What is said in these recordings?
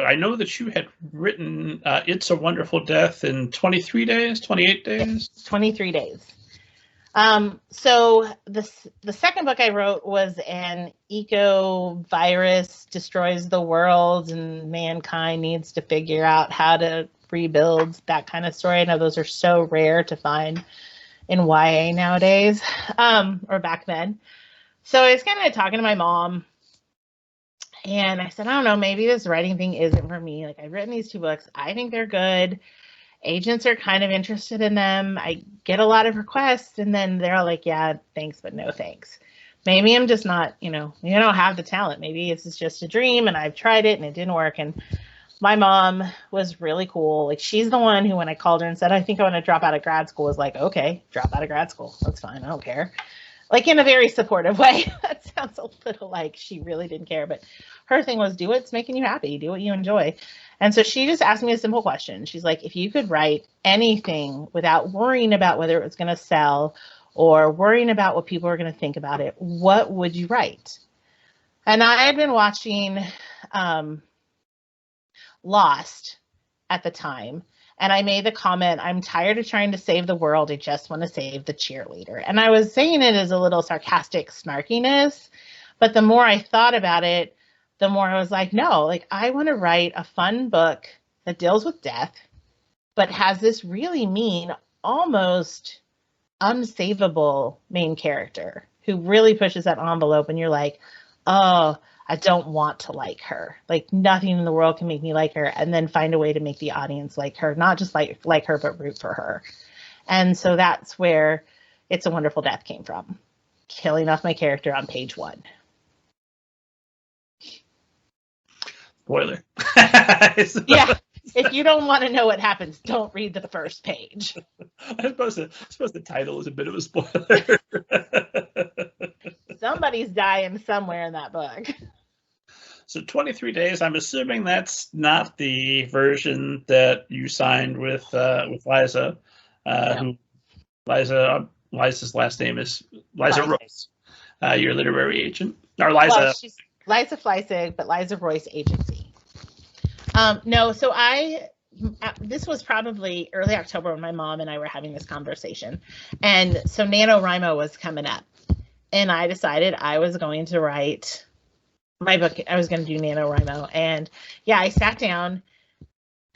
I know that you had written It's a Wonderful Death in 23 days, 28 days? 23 days. So the second book I wrote was an eco virus destroys the world and mankind needs to figure out how to rebuild, that kind of story. I know those are so rare to find in YA nowadays, or back then. So I was kind of talking to my mom, and I said, I don't know, maybe this writing thing isn't for me. Like, I've written these 2 books. I think they're good. Agents are kind of interested in them. I get a lot of requests, and then they're all like, yeah, thanks, but no thanks. Maybe I'm just not, you don't have the talent. Maybe this is just a dream, and I've tried it and it didn't work. And my mom was really cool. Like, she's the one who, when I called her and said, I think I want to drop out of grad school, was like, okay, drop out of grad school. That's fine. I don't care. Like, in a very supportive way. That sounds a little like she really didn't care, but her thing was, do what's making you happy, do what you enjoy. And so she just asked me a simple question. She's like, if you could write anything without worrying about whether it was going to sell or worrying about what people are going to think about it, what would you write? And I had been watching Lost at the time. And I made the comment, I'm tired of trying to save the world. I just want to save the cheerleader. And I was saying it as a little sarcastic snarkiness. But the more I thought about it, the more I was like, no, like, I want to write a fun book that deals with death, but has this really mean, almost unsavable main character who really pushes that envelope. And you're like, oh, I don't want to like her. Like, nothing in the world can make me like her, and then find a way to make the audience like her, not just like her, but root for her. And so that's where It's a Wonderful Death came from. Killing off my character on page 1. Spoiler. Yeah. If you don't want to know what happens, don't read the first page. I suppose the title is a bit of a spoiler. Somebody's dying somewhere in that book. So 23 days, I'm assuming that's not the version that you signed with Liza. No. Liza's last name is Liza Liza. Royce, your literary agent. Or Liza. Well, she's Liza Fleissig, but Liza Royce agency. No, so this was probably early October when my mom and I were having this conversation. And so NaNoWriMo was coming up. And I decided I was going to write my book. I was going to do NaNoWriMo. And yeah, I sat down.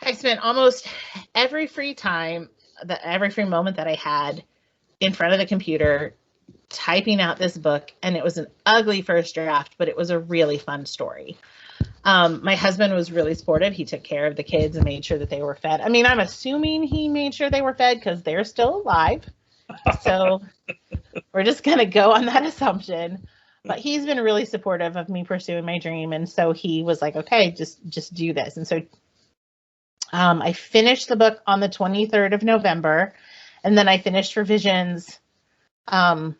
I spent almost every free moment that I had in front of the computer typing out this book. And it was an ugly first draft, but it was a really fun story. My husband was really supportive. He took care of the kids and made sure that they were fed. I mean, I'm assuming he made sure they were fed because they're still alive. So we're just going to go on that assumption. But he's been really supportive of me pursuing my dream. And so he was like, okay, just do this. And so I finished the book on the 23rd of November. And then I finished revisions, the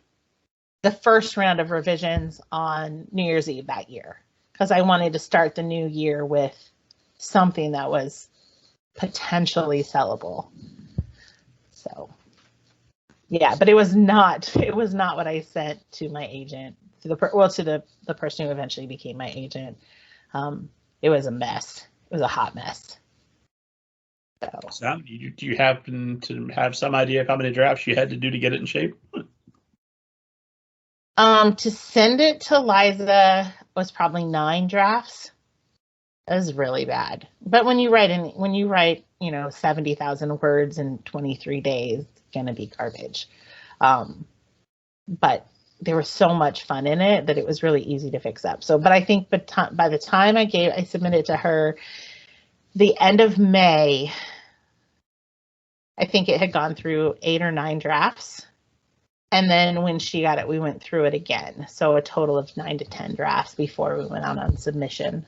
first round of revisions on New Year's Eve that year. Because I wanted to start the new year with something that was potentially sellable. So, yeah, but it was not what I sent to my agent, to the person who eventually became my agent. It was a mess. It was a hot mess. So, do you happen to have some idea of how many drafts you had to do to get it in shape? To send it to Liza was probably 9 drafts. That was really bad. But when you write 70,000 words in 23 days, it's gonna be garbage. But there was so much fun in it that it was really easy to fix up. So, but I think by the time I submitted to her the end of May, I think it had gone through 8 or 9 drafts. And then when she got it, we went through it again. So a total of 9 to 10 drafts before we went out on submission.